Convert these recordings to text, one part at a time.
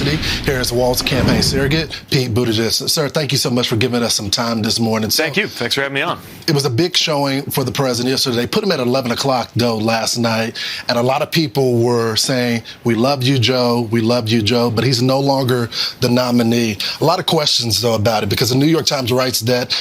University. Here is Walt's campaign surrogate, Pete Buttigieg. Sir, thank you so much for giving us some time this morning. Thank you. Thanks for having me on. It was a big showing for the president yesterday. They put him at 11 o'clock, though, last night. And a lot of people were saying, we love you, Joe. We love you, Joe. But he's no longer the nominee. A lot of questions, though, about it, because the New York Times writes that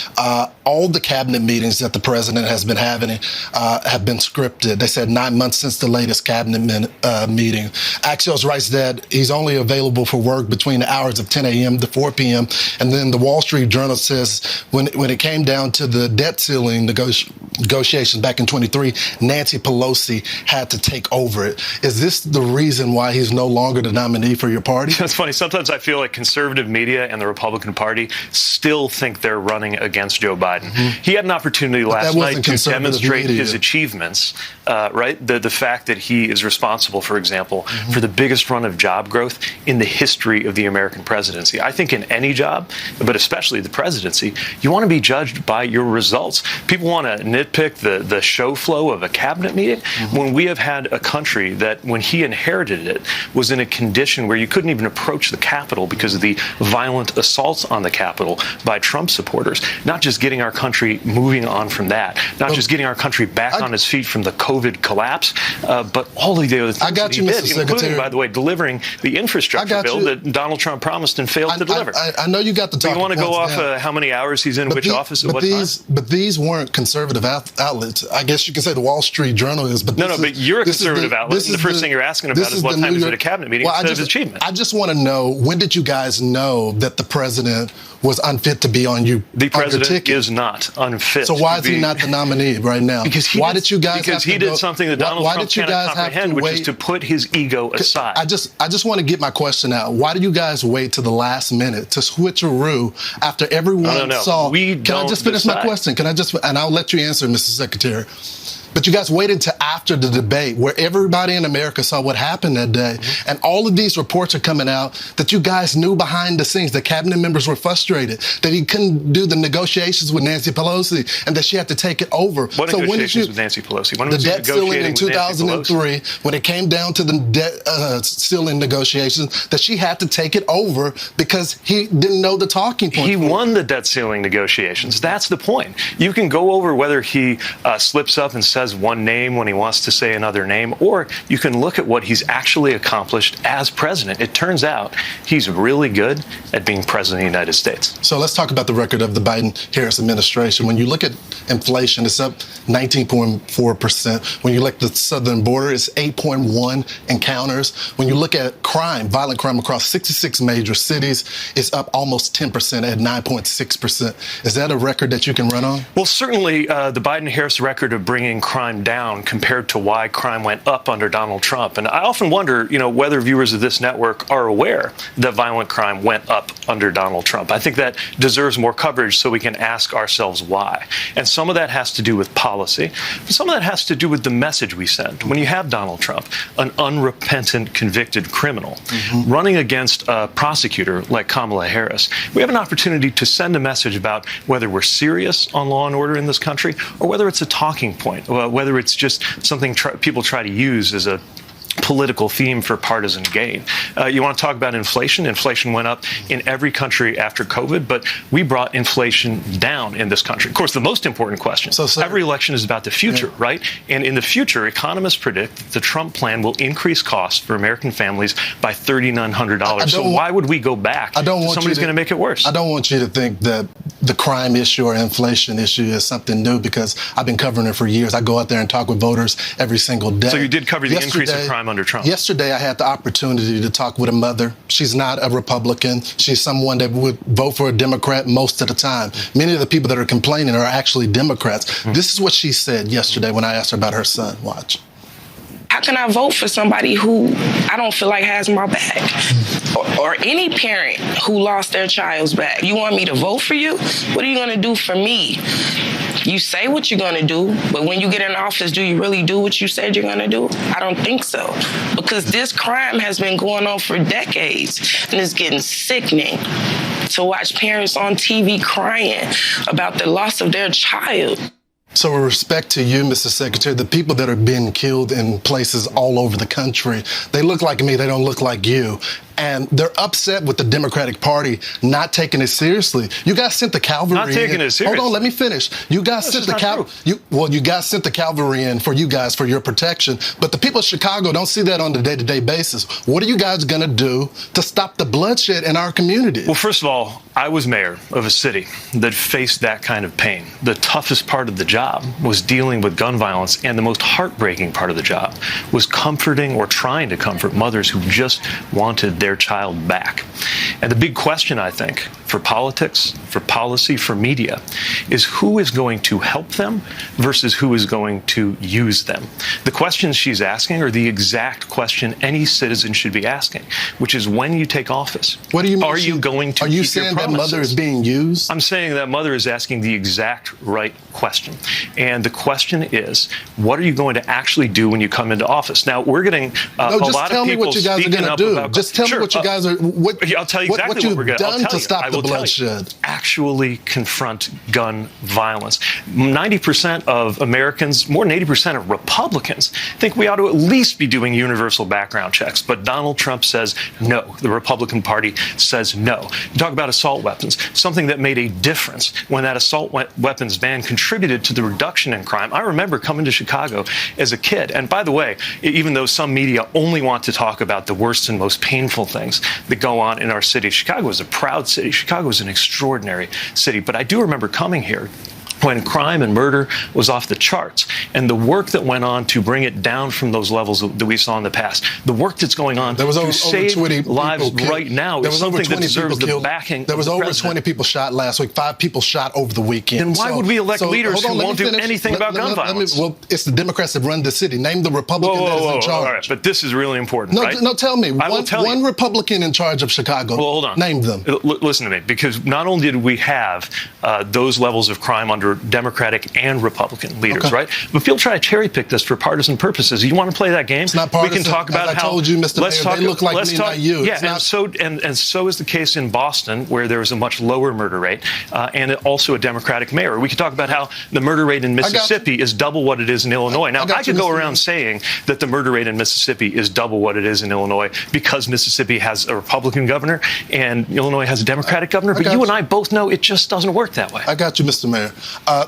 all the cabinet meetings that the president has been having have been scripted. They said 9 months since the latest cabinet meeting. Axios writes that he's only available for work between the hours of 10 a.m. to 4 p.m. And then the Wall Street Journal says when it came down to the debt ceiling negotiations back in 23, Nancy Pelosi had to take over it. Is this the reason why he's no longer the nominee for your party? That's funny. Sometimes I feel like conservative media and the Republican Party still think they're running against Joe Biden. Mm-hmm. He had an opportunity last night to demonstrate his achievements, right? The fact that he is responsible, for example, mm-hmm. for the biggest run of job growth in the history of the American presidency. I think in any job, but especially the presidency, you want to be judged by your results. People want to nitpick the show flow of a cabinet meeting mm-hmm. when we have had a country that, when he inherited it, was in a condition where you couldn't even approach the Capitol because of the violent assaults on the Capitol by Trump supporters. Not just getting our country moving on from that, not just getting our country back on its feet from the COVID collapse, but all of the other things that he did, including, by the way, delivering the infrastructure bill that Donald Trump promised and failed to deliver. I know you got the talking points. You want to go off how many hours he's in which office at what time? But these weren't conservative outlets. I guess you can say the Wall Street Journal is. But but you're a conservative outlet. And the first thing you're asking about is what time is it a cabinet meeting instead of his achievement. I just want to know, when did you guys know that the president was unfit to be on your ticket? The president is not unfit. So why is he not the nominee right now? Because he did something that Donald Trump cannot comprehend, which is to put his ego aside. I just want to get my question out. Why do you guys wait to the last minute to switcheroo after everyone saw? Can I just finish my question? And I'll let you answer, Mr. Secretary. But you guys waited until after the debate, where everybody in America saw what happened that day. Mm-hmm. And all of these reports are coming out that you guys knew behind the scenes, that cabinet members were frustrated, that he couldn't do the negotiations with Nancy Pelosi, and that she had to take it over. What negotiations with Nancy Pelosi? The debt ceiling in 2003, when it came down to the debt ceiling negotiations, that she had to take it over because he didn't know the talking points. He won the debt ceiling negotiations. That's the point. You can go over whether he slips up and says one name when he wants to say another name, or you can look at what he's actually accomplished as president. It turns out he's really good at being president of the United States. So let's talk about the record of the Biden-Harris administration. When you look at inflation, it's up 19.4%. When you look at the southern border, it's 8.1 encounters. When you look at crime, violent crime across 66 major cities, it's up almost 10% at 9.6%. Is that a record that you can run on? Well, certainly the Biden-Harris record of bringing crime down compared to why crime went up under Donald Trump. And I often wonder, whether viewers of this network are aware that violent crime went up under Donald Trump. I think that deserves more coverage so we can ask ourselves why. And some of that has to do with policy, but some of that has to do with the message we send. When you have Donald Trump, an unrepentant, convicted criminal, running against a prosecutor like Kamala Harris, we have an opportunity to send a message about whether we're serious on law and order in this country or whether it's a talking point, whether it's just something people try to use as a political theme for partisan gain. You want to talk about inflation? Inflation went up in every country after COVID, but we brought inflation down in this country. Of course, the most important question, every election is about the future, right? And in the future, economists predict that the Trump plan will increase costs for American families by $3,900. So why would we go back to somebody's going to make it worse? I don't want you to think that the crime issue or inflation issue is something new, because I've been covering it for years. I go out there and talk with voters every single day. So you did cover the increase in crime under Trump. Yesterday, I had the opportunity to talk with a mother. She's not a Republican. She's someone that would vote for a Democrat most of the time. Many of the people that are complaining are actually Democrats. This is what she said yesterday when I asked her about her son. Watch. How can I vote for somebody who I don't feel like has my back? Or any parent who lost their child's back? You want me to vote for you? What are you going to do for me? You say what you're going to do, but when you get in office, do you really do what you said you're going to do? I don't think so. Because this crime has been going on for decades, and it's getting sickening to watch parents on TV crying about the loss of their child. So with respect to you, Mr. Secretary, the people that are being killed in places all over the country, they look like me, they don't look like you. and they're upset with the Democratic Party not taking it seriously. You guys sent the cavalry Not taking in. it seriously. Hold on, let me finish. You guys sent the you guys sent the cavalry in for you guys for your protection, but the people of Chicago don't see that on a day-to-day basis. What are you guys going to do to stop the bloodshed in our community? Well, first of all, I was mayor of a city that faced that kind of pain. The toughest part of the job was dealing with gun violence, and the most heartbreaking part of the job was comforting or trying to comfort mothers who just wanted their child back. And the big question, I think, for politics, for policy, for media, is who is going to help them versus who is going to use them. The questions she's asking are the exact question any citizen should be asking, which is when you take office. What do you mean? Are you going to Are you keep your saying that promises? mother is being used? I'm saying that mother is asking the exact right question. And the question is, what are you going to actually do when you come into office? Now, we're getting a lot of people speaking up about... Just tell me what you guys are... I'll tell you exactly what we're going to do. What you've done to stop the bloodshed. Actually confront gun violence. 90% of Americans, more than 80% of Republicans, think we ought to at least be doing universal background checks. But Donald Trump says no. The Republican Party says no. You talk about assault weapons, something that made a difference when that assault weapons ban contributed to the reduction in crime. I remember coming to Chicago as a kid. And by the way, even though some media only want to talk about the worst and most painful things that go on in our city, Chicago is a proud city. Chicago is an extraordinary city. But I do remember coming here when crime and murder was off the charts, and the work that went on to bring it down from those levels that we saw in the past, the work that's going on to save lives right now is something that deserves the backing. There was over 20 people shot last week, 5 people shot over the weekend. Then why would we elect leaders who won't do anything about gun violence? Well, it's the Democrats that run the city. Name the Republican that is in charge. All right, but this is really important, right? No, tell me. I will tell you. One Republican in charge of Chicago. Well, hold on. Name them. Listen to me, because not only did we have those levels of crime under Democratic and Republican leaders, right? But people try to cherry pick this for partisan purposes. You want to play that game? It's not partisan. We can talk about As I told you, Mr. Mayor, they look like me, not you. Yeah, and so is the case in Boston, where there was a much lower murder rate, and also a Democratic mayor. We could talk about how the murder rate in Mississippi is double what it is in Illinois. Now, I could go around saying that the murder rate in Mississippi is double what it is in Illinois because Mississippi has a Republican governor and Illinois has a Democratic governor. But you and I both know it just doesn't work that way. I got you, Mr. Mayor.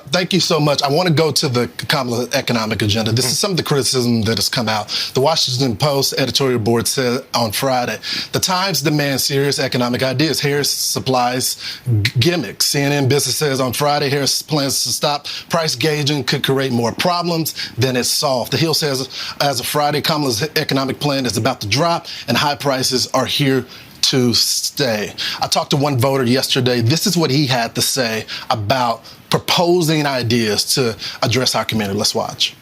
Thank you so much. I want to go to the Kamala economic agenda. This is some of the criticism that has come out. The Washington Post editorial board said on Friday, the Times demands serious economic ideas. Harris supplies gimmicks. CNN Business says on Friday, Harris plans to stop price gauging could create more problems than it solved. The Hill says as of Friday, Kamala's economic plan is about to drop and high prices are here to stay. I talked to one voter yesterday. This is what he had to say about proposing ideas to address our community. Let's watch.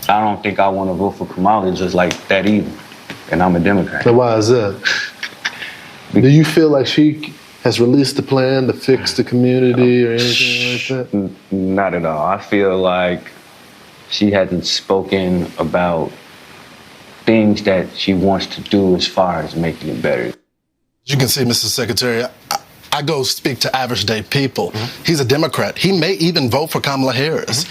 I don't think I want to vote for Kamala just like that either. And I'm a Democrat. So why is that? Do you feel like she has released the plan to fix the community or anything like that? Not at all. I feel like she hasn't spoken about things that she wants to do as far as making it better. As you can see, Mr. Secretary, I go speak to average day people. He's a Democrat. He may even vote for Kamala Harris,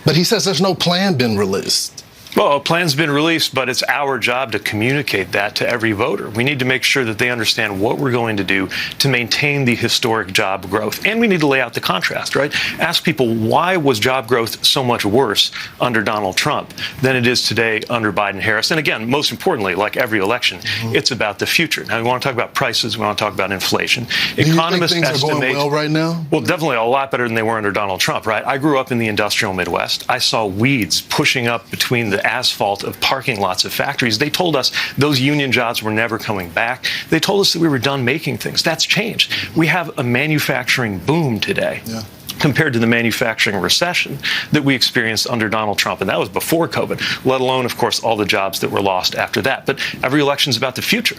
but he says there's no plan been released. Well, a plan's been released, but it's our job to communicate that to every voter. We need to make sure that they understand what we're going to do to maintain the historic job growth. And we need to lay out the contrast, right? Ask people, why was job growth so much worse under Donald Trump than it is today under Biden-Harris? And again, most importantly, like every election, it's about the future. Now, we want to talk about prices. We want to talk about inflation. Economists think things are going well right now? Well, definitely a lot better than they were under Donald Trump, right? I grew up in the industrial Midwest. I saw weeds pushing up between the asphalt of parking lots of factories. They told us those union jobs were never coming back. They told us that we were done making things. That's changed. We have a manufacturing boom today. Yeah. Compared to the manufacturing recession that we experienced under Donald Trump. And that was before COVID, let alone, of course, all the jobs that were lost after that. But every election is about the future.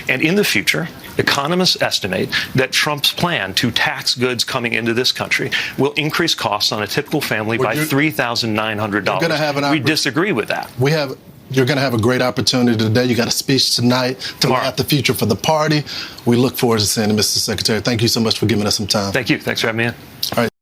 And in the future, economists estimate that Trump's plan to tax goods coming into this country will increase costs on a typical family by $3,900. We disagree with that. You're going to have a great opportunity today. You got a speech tonight to lay out the future for the party. We look forward to seeing you, Mr. Secretary. Thank you so much for giving us some time. Thank you. Thanks for having me in. All right.